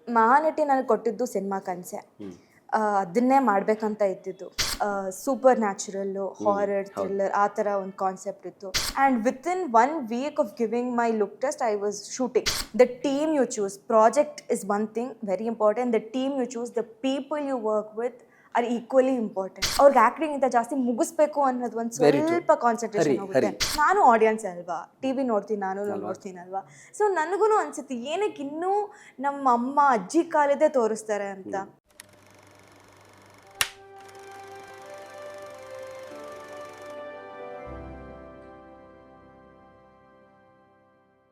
ಮಹಾನಟಿ ನನಗೆ ಕೊಟ್ಟಿದ್ದು ಸಿನಿಮಾ ಕನಸೆ. ಅದನ್ನೇ ಮಾಡಬೇಕಂತ ಇದ್ದಿದ್ದು. ಸೂಪರ್ ನ್ಯಾಚುರಲ್ಲು, ಹಾರರ್, ಥ್ರಿಲ್ಲರ್ ಆ ಥರ ಒಂದು ಕಾನ್ಸೆಪ್ಟ್ ಇತ್ತು. And within 1 week of giving my look test I was shooting. The team you choose, project is one thing very important. The team you choose, the people you work with are equally important. ಅವ್ರಿಗೆ acting ಇಂತ ಜಾಸ್ತಿ ಮುಗಿಸ್ಬೇಕು ಅನ್ನೋದು ಒಂದು ಸ್ವಲ್ಪ concentration ಹೋಗುತ್ತೆ. ನಾನು audience ಅಲ್ವಾ, ಟಿವಿ ನೋಡ್ತೀನಿ, ನಾನು ನೋಡ್ತೀನಲ್ವಾ. ಸೊ ನನಗೂ ಅನ್ಸುತ್ತೆ ಏನಕ್ಕೆ ಇನ್ನೂ ನಮ್ಮ ಅಮ್ಮ ಅಜ್ಜಿ ಕಾಲದೇ ತೋರಿಸ್ತಾರೆ ಅಂತ.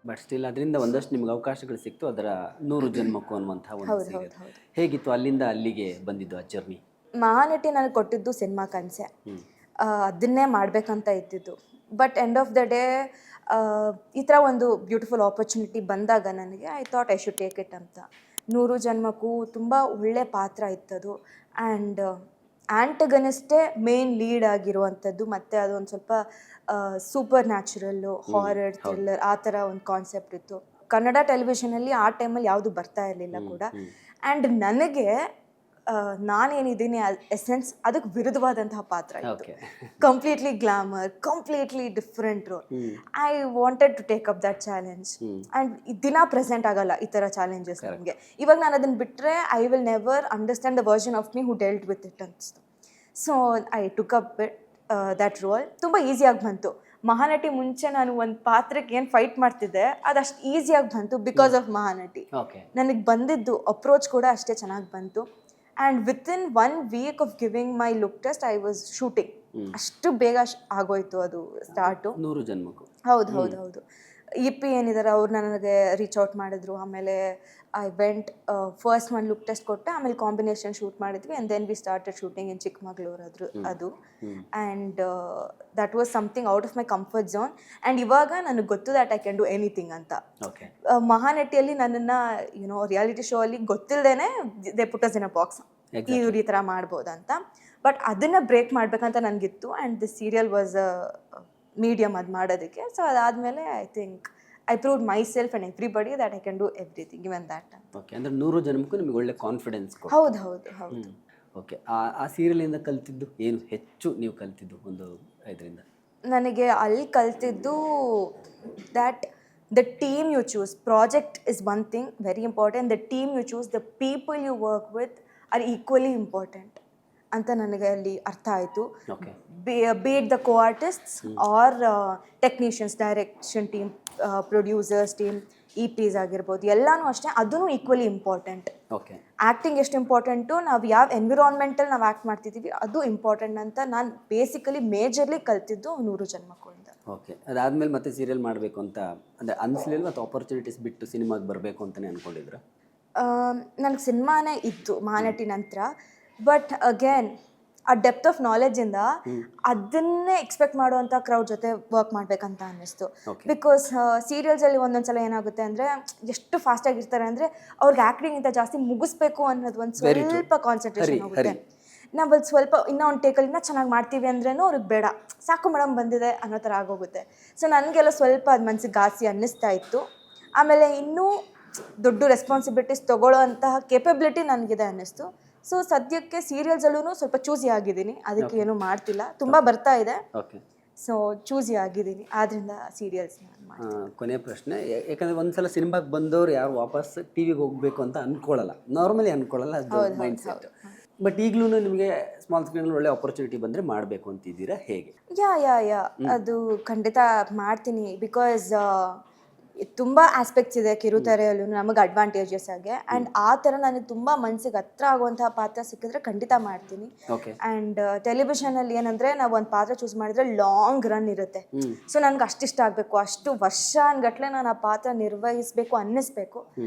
ಬಟ್ ಸ್ಟಿಲ್ ಅದರಿಂದ ಒಂದಷ್ಟು ನಿಮ್ಗೆ ಅವಕಾಶಗಳು ಸಿಕ್ತು. ಅದರ 100 ಜನ್ಮಕ್ಕೂ ಅನ್ನುವಂತಹ ಒಂದು ಸೀರಿಯಲ್ ಹೇಗಿತ್ತು? ಅಲ್ಲಿಂದ ಅಲ್ಲಿಗೆ ಬಂದಿದ್ದು ಆ ಜರ್ನಿ. ಮಹಾನಟಿ ನನಗೆ ಕೊಟ್ಟಿದ್ದು ಸಿನಿಮಾ ಕನಸೆ. ಅದನ್ನೇ ಮಾಡಬೇಕಂತ ಇದ್ದಿದ್ದು. But end of the day ಈ ಥರ ಒಂದು ಬ್ಯೂಟಿಫುಲ್ ಆಪರ್ಚುನಿಟಿ ಬಂದಾಗ ನನಗೆ I thought I should take it ಅಂತ. 100 ಜನ್ಮಕ್ಕೂ ತುಂಬ ಒಳ್ಳೆ ಪಾತ್ರ ಇತ್ತದು. ಆ್ಯಂಡ್ ಆ್ಯಂಟಗನಿಸ್ಟೇ ಮೇನ್ ಲೀಡ್ ಆಗಿರುವಂಥದ್ದು. ಮತ್ತು ಅದೊಂದು ಸ್ವಲ್ಪ ಸೂಪರ್ ನ್ಯಾಚುರಲ್ಲು, ಹಾರರ್, ಥ್ರಿಲ್ಲರ್ ಆ ಥರ ಒಂದು ಕಾನ್ಸೆಪ್ಟ್ ಇತ್ತು. ಕನ್ನಡ ಟೆಲಿವಿಷನಲ್ಲಿ ಆ ಟೈಮಲ್ಲಿ ಯಾವುದು ಬರ್ತಾ ಇರಲಿಲ್ಲ ಕೂಡ. ಆ್ಯಂಡ್ ನನಗೆ ನಾನೇನಿದ್ದೀನಿ ಎಸೆನ್ಸ್ ಅದಕ್ಕೆ ವಿರುದ್ಧವಾದಂತಹ ಪಾತ್ರ ಇತ್ತು. Completely glamour, completely different role. I wanted to take up that challenge. And ದಿನ ಪ್ರೆಸೆಂಟ್ ಆಗಲ್ಲ ಈ ಥರ ಚಾಲೆಂಜಸ್ ನನಗೆ. ಇವಾಗ ನಾನು ಅದನ್ನು ಬಿಟ್ಟರೆ I will never understand the version of me who dealt with it ಅನಿಸ್ತು. So I took up it that role. ತುಂಬ ಈಸಿಯಾಗಿ ಬಂತು. ಮಹಾನಟಿ ಮುಂಚೆ ನಾನು ಒಂದು ಪಾತ್ರಕ್ಕೆ ಏನು ಫೈಟ್ ಮಾಡ್ತಿದ್ದೆ ಅದಷ್ಟು ಈಸಿಯಾಗಿ ಬಂತು ಬಿಕಾಸ್ ಆಫ್ ಮಹಾನಟಿ. ನನಗೆ ಬಂದಿದ್ದು ಅಪ್ರೋಚ್ ಕೂಡ ಅಷ್ಟೇ ಚೆನ್ನಾಗಿ ಬಂತು. And within 1 week of giving my look test I was shooting. ಅಷ್ಟು ಬೇಗ ಆಗೋಯ್ತು ಅದು ಸ್ಟಾರ್ಟು. 100 ಜನ್ಮಕ್ಕೂ. ಹೌದು. EP ಏನಿದ್ದಾರೆ ಅವ್ರು ನನಗೆ ರೀಚ್ ಔಟ್ ಮಾಡಿದ್ರು. ಆಮೇಲೆ I went first 1 look test ಕೊಟ್ಟೆ. ಆಮೇಲೆ ಕಾಂಬಿನೇಷನ್ ಶೂಟ್ ಮಾಡಿದ್ವಿ. And then we started shooting in Chikkamagaluru ಅದು. And that was something out of my comfort zone. And ಇವಾಗ ನನಗೆ ಗೊತ್ತು that I can do anything ಅಂತ. ಮಹಾನಟಿಯಲ್ಲಿ ನನ್ನನ್ನು ರಿಯಾಲಿಟಿ ಶೋ ಅಲ್ಲಿ ಗೊತ್ತಿಲ್ಲದೇನೆ they put us in a box, ಇವ್ರು ಈ ಥರ ಮಾಡ್ಬೋದಂತ. ಬಟ್ ಅದನ್ನು ಬ್ರೇಕ್ ಮಾಡಬೇಕಂತ ನನಗಿತ್ತು. And this serial was medium ಅದು ಮಾಡೋದಕ್ಕೆ. ಸೊ ಅದಾದಮೇಲೆ I think I proved my self and everybody that I can do everything even that. Okay, ಅಂದರೆ 100 ಜನ್ಮಕ್ಕೂ ನಿಮಗೆ ಒಳ್ಳೆ ಕಾನ್ಫಿಡೆನ್ಸ್. ಹೌದು. ಓಕೆ, ಆ ಸೀರಿಯಲಿಂದ ಕಲ್ತಿದ್ದು ಏನು ಹೆಚ್ಚು ನೀವು ಕಲ್ತಿದ್ದು ಒಂದು ಇದರಿಂದ? ನನಗೆ ಅಲ್ಲಿ ಕಲ್ತಿದ್ದು that the team you choose, project is one thing very important. The team you choose, the people you work with are equally important ಅಂತ ನನಗೆ ಅಲ್ಲಿ ಅರ್ಥ ಆಯಿತು. be it the co-artists or technicians, direction team, producers team, EPs ಆಗಿರ್ಬೋದು, ಎಲ್ಲನೂ ಅಷ್ಟೇ ಅದೂ equally important. Acting ಎಷ್ಟು ಇಂಪಾರ್ಟೆಂಟು, ನಾವು ಯಾವ ಎನ್ವಿರಾನ್ಮೆಂಟಲ್ಲಿ ನಾವು ಆ್ಯಕ್ಟ್ ಮಾಡ್ತಿದ್ದೀವಿ ಅದು ಇಂಪಾರ್ಟೆಂಟ್ ಅಂತ ನಾನು ಬೇಸಿಕಲಿ ಮೇಜರ್ಲಿ ಕಲ್ತಿದ್ದು 100 ಜನ್ಮಕ್ಕಿಂದ. ಓಕೆ, ಅದಾದಮೇಲೆ ಮತ್ತೆ ಸೀರಿಯಲ್ ಮಾಡಬೇಕು ಅಂತ ಅಂದರೆ ಅನಿಸ್ಲಿಲ್ಲ ಮತ್ತು ಆಪರ್ಚುನಿಟೀಸ್ ಬಿಟ್ಟು ಸಿನಿಮಾಗೆ ಬರಬೇಕು ಅಂತಲೇ ಅಂದ್ಕೊಂಡಿದ್ರ? ನನಗೆ ಸಿನಿಮಾನೇ ಇತ್ತು ಮಹಾನಟಿ ನಂತರ. ಬಟ್ ಅಗೇನ್ ಆ ಡೆಪ್ತ್ ಆಫ್ ನಾಲೆಜಿಂದ ಅದನ್ನೇ ಎಕ್ಸ್ಪೆಕ್ಟ್ ಮಾಡುವಂಥ ಕ್ರೌಡ್ ಜೊತೆ ವರ್ಕ್ ಮಾಡಬೇಕಂತ ಅನ್ನಿಸ್ತು. ಬಿಕಾಸ್ ಸೀರಿಯಲ್ಸಲ್ಲಿ ಒಂದೊಂದ್ಸಲ ಏನಾಗುತ್ತೆ ಅಂದರೆ ಎಷ್ಟು ಫಾಸ್ಟಾಗಿರ್ತಾರೆ ಅಂದರೆ ಅವ್ರಿಗೆ ಆ್ಯಕ್ಟಿಂಗಿಂತ ಜಾಸ್ತಿ ಮುಗಿಸ್ಬೇಕು ಅನ್ನೋದು ಒಂದು ಸ್ವಲ್ಪ ಕಾನ್ಸಂಟ್ರೇಷನ್ ಹೋಗುತ್ತೆ. ನಾವಲ್ಲಿ ಸ್ವಲ್ಪ ಇನ್ನೂ ಒಂದು ಟೇಕಲ್ಲಿ ಇನ್ನೂ ಚೆನ್ನಾಗಿ ಮಾಡ್ತೀವಿ ಅಂದ್ರೇನು ಅವ್ರಿಗೆ ಬೇಡ, ಸಾಕು ಮೇಡಮ್ ಬಂದಿದೆ ಅನ್ನೋ ಥರ ಆಗೋಗುತ್ತೆ. ಸೊ ನನಗೆಲ್ಲ ಸ್ವಲ್ಪ ಅದು ಮನಸ್ಸಿಗೆ ಘಾಸಿ ಅನ್ನಿಸ್ತಾ ಇತ್ತು. ಆಮೇಲೆ ಇನ್ನೂ ದೊಡ್ಡ ರೆಸ್ಪಾನ್ಸಿಬಿಲಿಟೀಸ್ ತೊಗೊಳ್ಳೋ ಅಂತಹ ಕೇಪಬಿಲಿಟಿ ನನಗಿದೆ ಅನ್ನಿಸ್ತು. ಸೊ ಸದ್ಯಕ್ಕೆ ಸೀರಿಯಲ್ಸಲ್ಲೂ ಸ್ವಲ್ಪ ಚೂಸಿ ಆಗಿದ್ದೀನಿ, ಅದಕ್ಕೆ ಏನೂ ಮಾಡ್ತಿಲ್ಲ. ತುಂಬ ಬರ್ತಾ ಇದೆ, ಸೊ ಚೂಸಿ ಆಗಿದ್ದೀನಿ, ಆದ್ದರಿಂದ ಸೀರಿಯಲ್ಸ್. ಕೊನೆಯ ಪ್ರಶ್ನೆ, ಯಾಕಂದರೆ ಒಂದ್ಸಲ ಸಿನಿಮಾಗೆ ಬಂದವರು ಯಾರು ವಾಪಸ್ ಟಿವಿಗೆ ಹೋಗಬೇಕು ಅಂತ ಅಂದ್ಕೊಳ್ಳಲ್ಲ, ನಾರ್ಮಲಿ ಅಂದ್ಕೊಳ್ಳಲ್ಲ, ಅದು ಮೈಂಡ್ ಸೆಟ್. ಬಟ್ ಈಗಲೂ ನಿಮಗೆ ಸ್ಮಾಲ್ ಸ್ಕ್ರೀನಲ್ಲಿ ಒಳ್ಳೆ ಆಪರ್ಚುನಿಟಿ ಬಂದರೆ ಮಾಡಬೇಕು ಅಂತಿದ್ದೀರಾ, ಹೇಗೆ? ಯಾ ಅದು ಖಂಡಿತ ಮಾಡ್ತೀನಿ. ಬಿಕಾಸ್ ತುಂಬ ಆಸ್ಪೆಕ್ಟ್ಸ್ ಇದೆ ಕಿರುತೆರೆಯಲ್ಲೂ ನಮಗೆ ಅಡ್ವಾಂಟೇಜಸ್ ಆಗಿ. ಆ್ಯಂಡ್ ಆ ಥರ ನನಗೆ ತುಂಬ ಮನಸ್ಸಿಗೆ ಹತ್ರ ಆಗುವಂತಹ ಪಾತ್ರ ಸಿಕ್ಕಿದ್ರೆ ಖಂಡಿತ ಮಾಡ್ತೀನಿ. ಆ್ಯಂಡ್ ಟೆಲಿವಿಷನಲ್ಲಿ ಏನಂದರೆ ನಾವು ಒಂದು ಪಾತ್ರ ಚೂಸ್ ಮಾಡಿದ್ರೆ ಲಾಂಗ್ ರನ್ ಇರುತ್ತೆ. ಸೊ ನನಗೆ ಅಷ್ಟಿಷ್ಟ ಆಗಬೇಕು, ಅಷ್ಟು ವರ್ಷಾನ್ಗಟ್ಲೆ ನಾನು ಆ ಪಾತ್ರ ನಿರ್ವಹಿಸಬೇಕು ಅನ್ನಿಸ್ಬೇಕು.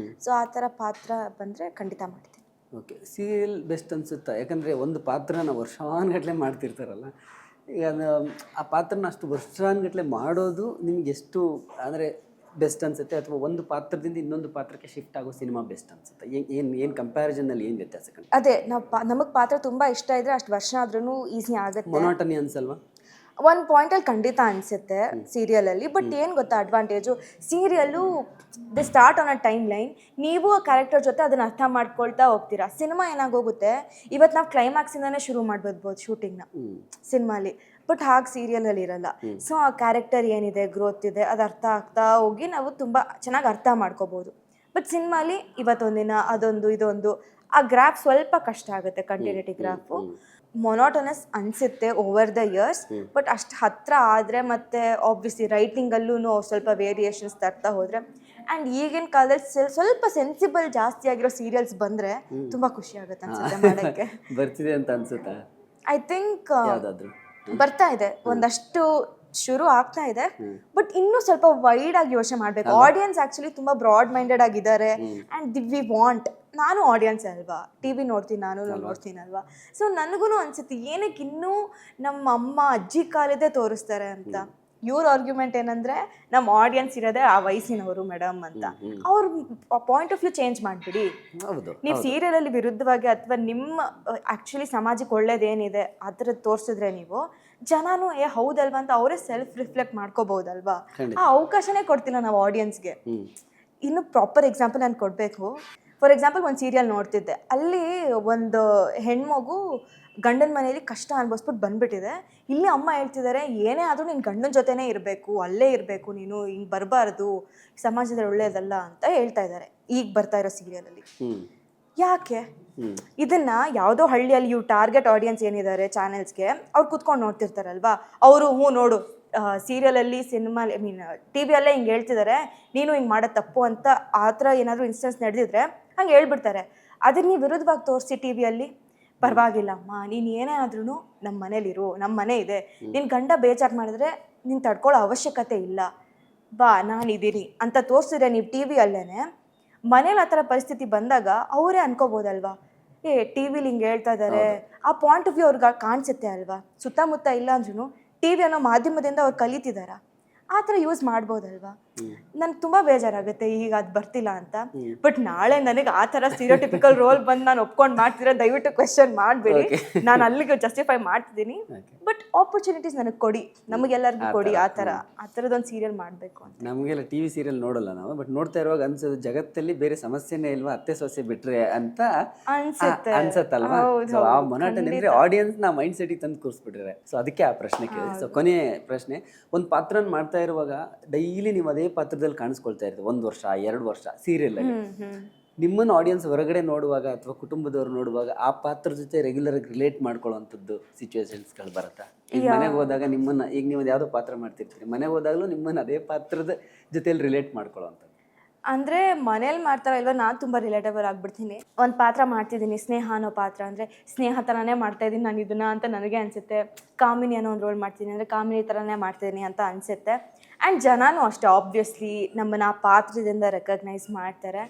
ಸೊ ಆ ಥರ ಪಾತ್ರ ಬಂದರೆ ಖಂಡಿತ ಮಾಡ್ತೀನಿ. ಓಕೆ, ಸೀರಿಯಲ್ ಬೆಸ್ಟ್ ಅನಿಸುತ್ತಾ? ಯಾಕಂದರೆ ಒಂದು ಪಾತ್ರನ ವರ್ಷಾನ್ಗಟ್ಲೆ ಮಾಡ್ತಿರ್ತಾರಲ್ಲ, ಈಗ ಆ ಪಾತ್ರನ ಅಷ್ಟು ವರ್ಷಾನ್ಗಟ್ಲೆ ಮಾಡೋದು ನಿಮ್ಗೆ ಎಷ್ಟು ಅಂದರೆ ಬೆಸ್ಟ್ ಅನಿಸುತ್ತೆ? ಅಥವಾ ಒಂದು ಪಾತ್ರದಿಂದ ಇನ್ನೊಂದು ಪಾತ್ರಕ್ಕೆ ಶಿಫ್ಟ್ ಆಗೋ ಸಿನಿಮಾ ಬೆಸ್ಟ್ ಅನಿಸುತ್ತೆ? ಏನು ಕಂಪ್ಯಾರಿಸನ್ನಲ್ಲಿ ಏನು ವ್ಯತ್ಯಾಸ ಕಂಡು? ಅದೇ ನಮಗೆ ಪಾತ್ರ ತುಂಬ ಇಷ್ಟ ಇದ್ದರೆ ಅಷ್ಟು ವರ್ಷ ಆದ್ರೂ ಈಸಿ ಆಗುತ್ತೆ. ಮೊನೋಟನಿ ಅನ್ಸಲ್ವಾ? ಒಂದು ಪಾಯಿಂಟಲ್ಲಿ ಖಂಡಿತ ಅನಿಸುತ್ತೆ ಸೀರಿಯಲಲ್ಲಿ. ಬಟ್ ಏನು ಗೊತ್ತಾ advantage, serial the start on a time line, ನೀವು ಆ ಕ್ಯಾರೆಕ್ಟರ್ ಜೊತೆ ಅದನ್ನು ಅರ್ಥ ಮಾಡ್ಕೊಳ್ತಾ ಹೋಗ್ತೀರಾ. ಸಿನಿಮಾ ಏನಾಗೋಗುತ್ತೆ, ಇವತ್ತು ನಾವು ಕ್ಲೈಮ್ಯಾಕ್ಸಿಂದನೇ ಶುರು ಮಾಡ್ಬೋದು ಶೂಟಿಂಗ್ನ ಸಿನಿಮಾಲಿ, ಬಟ್ ಹಾಗೆ ಸೀರಿಯಲಲ್ಲಿ ಇರಲ್ಲ. ಸೊ ಆ ಕ್ಯಾರೆಕ್ಟರ್ ಏನಿದೆ, ಗ್ರೋತ್ ಇದೆ, ಅದು ಅರ್ಥ ಆಗ್ತಾ ಹೋಗಿ ನಾವು ತುಂಬ ಚೆನ್ನಾಗಿ ಅರ್ಥ ಮಾಡ್ಕೋಬೋದು. ಬಟ್ ಸಿನಿಮಾಲಿ ಇವತ್ತೊಂದಿನ ಅದೊಂದು ಇದೊಂದು, ಆ ಗ್ರಾಫ್ ಸ್ವಲ್ಪ ಕಷ್ಟ ಆಗುತ್ತೆ, ಕಂಟಿನ್ಯೂಟಿ ಗ್ರಾಫು ಮೊನೋಟನಸ್ ಅನಿಸುತ್ತೆ ಓವರ್ ದ ಇಯರ್ಸ್. ಬಟ್ ಅಷ್ಟು ಹತ್ತಿರ ಆದರೆ ಮತ್ತು ಆಬ್ವಿಯಸ್ಲಿ ರೈಟಿಂಗಲ್ಲೂ ಸ್ವಲ್ಪ ವೇರಿಯೇಷನ್ಸ್ ತರ್ತಾ ಹೋದರೆ, ಆ್ಯಂಡ್ ಈಗಿನ ಕಾಲದಲ್ಲಿ ಸ್ವಲ್ಪ ಸೆನ್ಸಿಬಲ್ ಜಾಸ್ತಿ ಆಗಿರೋ ಸೀರಿಯಲ್ಸ್ ಬಂದರೆ ತುಂಬ ಖುಷಿ ಆಗುತ್ತೆ ಅನ್ಸುತ್ತೆ ಮಾಡೋಕ್ಕೆ. ಬರ್ತಿದೆ ಅಂತ ಅನ್ಸುತ್ತಾ? ಐ ಥಿಂಕ್ ಯಾವುದಾದ್ರು ಬರ್ತಾ ಇದೆ, ಒಂದಷ್ಟು ಶುರು ಆಗ್ತಾ ಇದೆ. ಬಟ್ ಇನ್ನೂ ಸ್ವಲ್ಪ ವೈಡ್ ಆಗಿ ಯೋಚನೆ ಮಾಡಬೇಕು. ಆಡಿಯನ್ಸ್ ಆ್ಯಕ್ಚುಲಿ ತುಂಬ ಬ್ರಾಡ್ ಮೈಂಡೆಡ್ ಆಗಿದ್ದಾರೆ ಆ್ಯಂಡ್ ವಿ ವಾಂಟ್, ನಾನು ಆಡಿಯನ್ಸ್ ಅಲ್ವಾ, ಟಿ ವಿ ನೋಡ್ತೀನಿ, ನಾನು ನೋಡ್ತೀನಲ್ವಾ. ಸೊ ನನಗೂ ಅನಿಸುತ್ತೆ ಏನಕ್ಕೆ ಇನ್ನೂ ನಮ್ಮ ಅಮ್ಮ ಅಜ್ಜಿ ಕಾಲದೇ ತೋರಿಸ್ತಾರೆ ಅಂತ. ಇವ್ರ ಆರ್ಗ್ಯುಮೆಂಟ್ ಏನಂದರೆ ನಮ್ಮ ಆಡಿಯನ್ಸ್ ಇರೋದೇ ಆ ವಯಸ್ಸಿನವರು ಮೇಡಮ್ ಅಂತ. ಅವ್ರ ಪಾಯಿಂಟ್ ಆಫ್ ವ್ಯೂ ಚೇಂಜ್ ಮಾಡಿಬಿಡಿ. ನೀವು ಸೀರಿಯಲಲ್ಲಿ ವಿರುದ್ಧವಾಗಿ ಅಥವಾ ನಿಮ್ಮ ಆ್ಯಕ್ಚುಲಿ ಸಮಾಜಕ್ಕೆ ಒಳ್ಳೇದೇನಿದೆ ಆ ಥರದ್ದು ತೋರಿಸಿದ್ರೆ ನೀವು ಜನನೂ ಹೌದಲ್ವಾ ಅಂತ ಅವರೇ ಸೆಲ್ಫ್ ರಿಫ್ಲೆಕ್ಟ್ ಮಾಡ್ಕೋಬಹುದಲ್ವಾ. ಆ ಅವಕಾಶನೇ ಕೊಡ್ತಿಲ್ಲ ನಾವು ಆಡಿಯನ್ಸ್ಗೆ. ಇನ್ನು ಪ್ರಾಪರ್ ಎಕ್ಸಾಂಪಲ್ ನಾನು ಕೊಡಬೇಕು. ಫಾರ್ ಎಕ್ಸಾಂಪಲ್ ಒಂದು ಸೀರಿಯಲ್ ನೋಡ್ತಿದ್ದೆ, ಅಲ್ಲಿ ಒಂದು ಹೆಣ್ಮಗು ಗಂಡನ ಮನೇಲಿ ಕಷ್ಟ ಅನ್ಭವಿಸ್ಬಿಟ್ಟು ಬಂದ್ಬಿಟ್ಟಿದೆ. ಇಲ್ಲಿ ಅಮ್ಮ ಹೇಳ್ತಿದ್ದಾರೆ, ಏನೇ ಆದರೂ ನೀನು ಗಂಡನ ಜೊತೆನೇ ಇರಬೇಕು, ಅಲ್ಲೇ ಇರಬೇಕು, ನೀನು ಹಿಂಗೆ ಬರಬಾರ್ದು, ಸಮಾಜದಲ್ಲಿ ಒಳ್ಳೇದಲ್ಲ ಅಂತ ಹೇಳ್ತಾ ಇದ್ದಾರೆ ಈಗ ಬರ್ತಾ ಇರೋ ಸೀರಿಯಲಲ್ಲಿ. ಯಾಕೆ ಇದನ್ನ ಯಾವುದೋ ಹಳ್ಳಿಯಲ್ಲಿ ಇವು ಟಾರ್ಗೆಟ್ ಆಡಿಯನ್ಸ್ ಏನಿದ್ದಾರೆ ಚಾನೆಲ್ಸ್ಗೆ, ಅವ್ರು ಕುತ್ಕೊಂಡು ನೋಡ್ತಿರ್ತಾರಲ್ವಾ, ಅವರು ನೋಡು ಸೀರಿಯಲಲ್ಲಿ ಸಿನಿಮಾ ಐ ಮೀನ್ ಟಿ ವಿಯಲ್ಲೇ ಹಿಂಗೆ ಹೇಳ್ತಿದ್ದಾರೆ, ನೀನು ಹಿಂಗೆ ಮಾಡೋದು ತಪ್ಪು ಅಂತ ಆ ಥರ ಏನಾದರೂ ಇನ್ಸಿಡೆನ್ಸ್ ನಡೆದಿದ್ರೆ ಹಂಗೆ ಹೇಳ್ಬಿಡ್ತಾರೆ. ಅದನ್ನ ನೀವು ವಿರುದ್ಧವಾಗಿ ತೋರಿಸಿ ಟಿ ವಿಯಲ್ಲಿ, ಪರವಾಗಿಲ್ಲಮ್ಮ ನೀನು ಏನೇ ಆದ್ರೂ ನಮ್ಮ ಮನೇಲಿರು, ನಮ್ಮ ಮನೆ ಇದೆ, ನಿನ್ನ ಗಂಡ ಬೇಜಾರು ಮಾಡಿದ್ರೆ ನೀನು ತಡ್ಕೊಳ್ಳೋ ಅವಶ್ಯಕತೆ ಇಲ್ಲ, ಬಾ ನಾನಿದ್ದೀನಿ ಅಂತ ತೋರಿಸಿದ್ರೆ ನೀವು ಟಿ ವಿಯಲ್ಲೇ, ಮನೇಲಿ ಆ ಥರ ಪರಿಸ್ಥಿತಿ ಬಂದಾಗ ಅವರೇ ಅನ್ಕೋಬೋದಲ್ವಾ, ಟಿ ವಿಲಿ ಹಿಂಗೆ ಹೇಳ್ತಾ ಇದ್ದಾರೆ, ಆ ಪಾಯಿಂಟ್ ಆಫ್ ವ್ಯೂ ಅವ್ರಿಗೆ ಕಾಣಿಸುತ್ತೆ ಅಲ್ವಾ. ಸುತ್ತಮುತ್ತ ಇಲ್ಲ ಅಂದ್ರೂ ಟಿ ವಿ ಅನ್ನೋ ಮಾಧ್ಯಮದಿಂದ ಅವ್ರು ಕಲಿತಿದಾರ, ಆ ಥರ ಯೂಸ್ ಮಾಡ್ಬೋದಲ್ವಾ. ನನ್ಗೆ ತುಂಬ ಬೇಜಾರಾಗುತ್ತೆ ಈಗ ಅದು ಬರ್ತಿಲ್ಲ ಅಂತ. ಬಟ್ ನಾಳೆ ನನಗೆ ಆ ಥರ ಸ್ಟೀರಿಯೋಟಿಪಿಕಲ್ ರೋಲ್ ಬಂದು ನಾನು ಒಪ್ಕೊಂಡು ಮಾಡ್ತಿರೋ ದಯವಿಟ್ಟು ಕ್ವೆಶ್ಚನ್ ಮಾಡಬೇಡಿ, ನಾನು ಅಲ್ಲಿಗೆ ಜಸ್ಟಿಫೈ ಮಾಡ್ತಿದ್ದೀನಿ. ಬಟ್ ಆಪರ್ಚುನಿಟೀಸ್ ನನಗೆ ಕೊಡಿ, ನಮಗೆಲ್ಲರಿಗೂ ಕೊಡಿ, ಆ ಥರದೊಂದು ಸೀರಿಯಲ್ ಮಾಡಬೇಕು ಅಂತ. ನಮಗೆಲ್ಲ ಟಿ ವಿ ಸೀರಿಯಲ್ ನೋಡಲ್ಲ ನಾವು, ಬಟ್ ನೋಡ್ತಾ ಇರುವಾಗ ಅನ್ಸೋದು ಜಗತ್ತಲ್ಲಿ ಬೇರೆ ಸಮಸ್ಯೆನೇ ಇಲ್ವಾ, ಅತ್ತೆ ಸೊಸೆ ಬಿಟ್ರೆ ಅಂತ ಅನ್ಸತ್ತಲ್ವಾ. ಸೊ ಆ ಮೊನಾಟನ್ ಅಂದ್ರೆ ಆಡಿಯನ್ಸ್ ನಾ ಮೈಂಡ್ ಸೆಟಿಗೆ ತಂದು ಕೂರಿಸ್ಬಿಟ್ರೆ. ಸೊ ಅದಕ್ಕೆ ಆ ಪ್ರಶ್ನೆ ಕೇಳಿದೆ. ಸೊ ಕೊನೆ ಪ್ರಶ್ನೆ, ಒಂದು ಪಾತ್ರನ ಮಾಡ್ತಾ ಇರುವಾಗ ಡೈಲಿ ನೀವು ಅದೇ ಪಾತ್ರದಲ್ಲಿ ಕಾಣಿಸ್ಕೊಳ್ತಾ ಇರ್ತೀವಿ 1 ವರ್ಷ 2 ವರ್ಷ ಸೀರಿಯಲ್ ಆಗಿ, ನಿಮ್ಮನ್ನು ಆಡಿಯನ್ಸ್ ಹೊರಗಡೆ ನೋಡುವಾಗ ಅಥವಾ ಕುಟುಂಬದವ್ರು ನೋಡುವಾಗ ಆ ಪಾತ್ರ ಜೊತೆ ರೆಗ್ಯುಲರ್ ಆಗಿ ರಿಲೇಟ್ ಮಾಡ್ಕೊಳ್ಳೋವಂಥದ್ದು ಸಿಚುವೇಶನ್ಸ್ಗಳು ಬರುತ್ತಾ? ಈಗ ಮನೆಗೆ ಹೋದಾಗ ನಿಮ್ಮನ್ನ, ಈಗ ನೀವು ಯಾವುದೋ ಪಾತ್ರ ಮಾಡ್ತಿರ್ತೀರಿ, ಮನೆಗೆ ಹೋದಾಗಲೂ ನಿಮ್ಮನ್ನು ಅದೇ ಪಾತ್ರದ ಜೊತೆಯಲ್ಲಿ ರಿಲೇಟ್ ಮಾಡ್ಕೊಳ್ಳೋವಂಥದ್ದು. ಅಂದರೆ ಮನೇಲಿ ಮಾಡ್ತಾರೋ ಇಲ್ವ, ನಾನು ತುಂಬ ರಿಲೇಟಬಲ್ ಆಗ್ಬಿಡ್ತೀನಿ. ಒಂದು ಪಾತ್ರ ಮಾಡ್ತಿದ್ದೀನಿ, ಸ್ನೇಹ ಅನ್ನೋ ಪಾತ್ರ, ಅಂದರೆ ಸ್ನೇಹ ಥರನೇ ಮಾಡ್ತಾಯಿದ್ದೀನಿ ನಾನು ಇದನ್ನು ಅಂತ ನನಗೆ ಅನಿಸುತ್ತೆ. ಕಾಮಿನಿ ಅನ್ನೋ ಒಂದು ರೋಲ್ ಮಾಡ್ತೀನಿ ಅಂದರೆ ಕಾಮಿನಿ ಥರನೇ ಮಾಡ್ತಿದ್ದೀನಿ ಅಂತ ಅನಿಸುತ್ತೆ. ಆ್ಯಂಡ್ ಜನನೂ ಅಷ್ಟೇ ಆಬ್ವಿಯಸ್ಲಿ ನಮ್ಮನ್ನು ಆ ಪಾತ್ರದಿಂದ ರೆಕಗ್ನೈಸ್ ಮಾಡ್ತಾರೆ.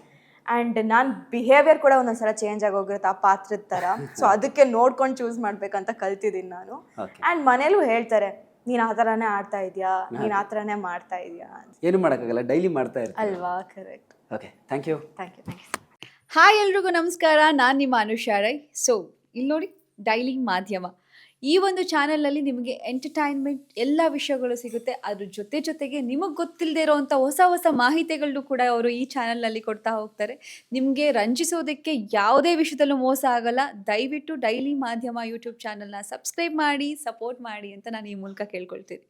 ಆ್ಯಂಡ್ ನಾನು ಬಿಹೇವಿಯರ್ ಕೂಡ ಒಂದೊಂದ್ಸಲ ಚೇಂಜ್ ಆಗೋಗಿರುತ್ತೆ ಆ ಪಾತ್ರದ ಥರ. ಸೊ ಅದಕ್ಕೆ ನೋಡ್ಕೊಂಡು ಚೂಸ್ ಮಾಡಬೇಕಂತ ಕಲ್ತಿದ್ದೀನಿ ನಾನು. ಆ್ಯಂಡ್ ಮನೇಲೂ ಹೇಳ್ತಾರೆ, ನೀನು ಆ ಥರನೇ ಆಡ್ತಾ ಇದೆಯಾ, ನೀನು ಆ ಥರನೇ ಮಾಡ್ತಾ ಇದೆಯಾ ಅಂತ. ಏನು ಮಾಡೋಕ್ಕಾಗಲ್ಲ, ಡೈಲಿ ಮಾಡ್ತಾ ಇರ್ತೀವಿ ಅಲ್ವಾ. Correct. Okay, thank you. Thank you. Hi ಎಲ್ರಿಗೂ ನಮಸ್ಕಾರ, ನಾನು ನಿಮ್ಮ ಅನುಷಾ ರೈ. ಸೊ ಇಲ್ಲಿ ನೋಡಿ, ಡೈಲಿ ಮಾಧ್ಯಮ ಈ ಒಂದು ಚಾನಲಲ್ಲಿ ನಿಮಗೆ ಎಂಟರ್ಟೈನ್ಮೆಂಟ್ ಎಲ್ಲ ವಿಷಯಗಳು ಸಿಗುತ್ತೆ. ಅದ್ರ ಜೊತೆಗೆ ನಿಮಗೆ ಗೊತ್ತಿಲ್ಲದೆ ಇರೋವಂಥ ಹೊಸ ಮಾಹಿತಿಗಳನ್ನು ಕೂಡ ಅವರು ಈ ಚಾನಲ್ನಲ್ಲಿ ಕೊಡ್ತಾ ಹೋಗ್ತಾರೆ. ನಿಮಗೆ ರಂಜಿಸೋದಕ್ಕೆ ಯಾವುದೇ ವಿಷಯದಲ್ಲೂ ಮೋಸ ಆಗಲ್ಲ. ದಯವಿಟ್ಟು ಡೈಲಿ ಮಾಧ್ಯಮ ಯೂಟ್ಯೂಬ್ ಚಾನಲ್ನ ಸಬ್ಸ್ಕ್ರೈಬ್ ಮಾಡಿ, ಸಪೋರ್ಟ್ ಮಾಡಿ ಅಂತ ನಾನು ಈ ಮೂಲಕ ಕೇಳ್ಕೊಳ್ತೀನಿ.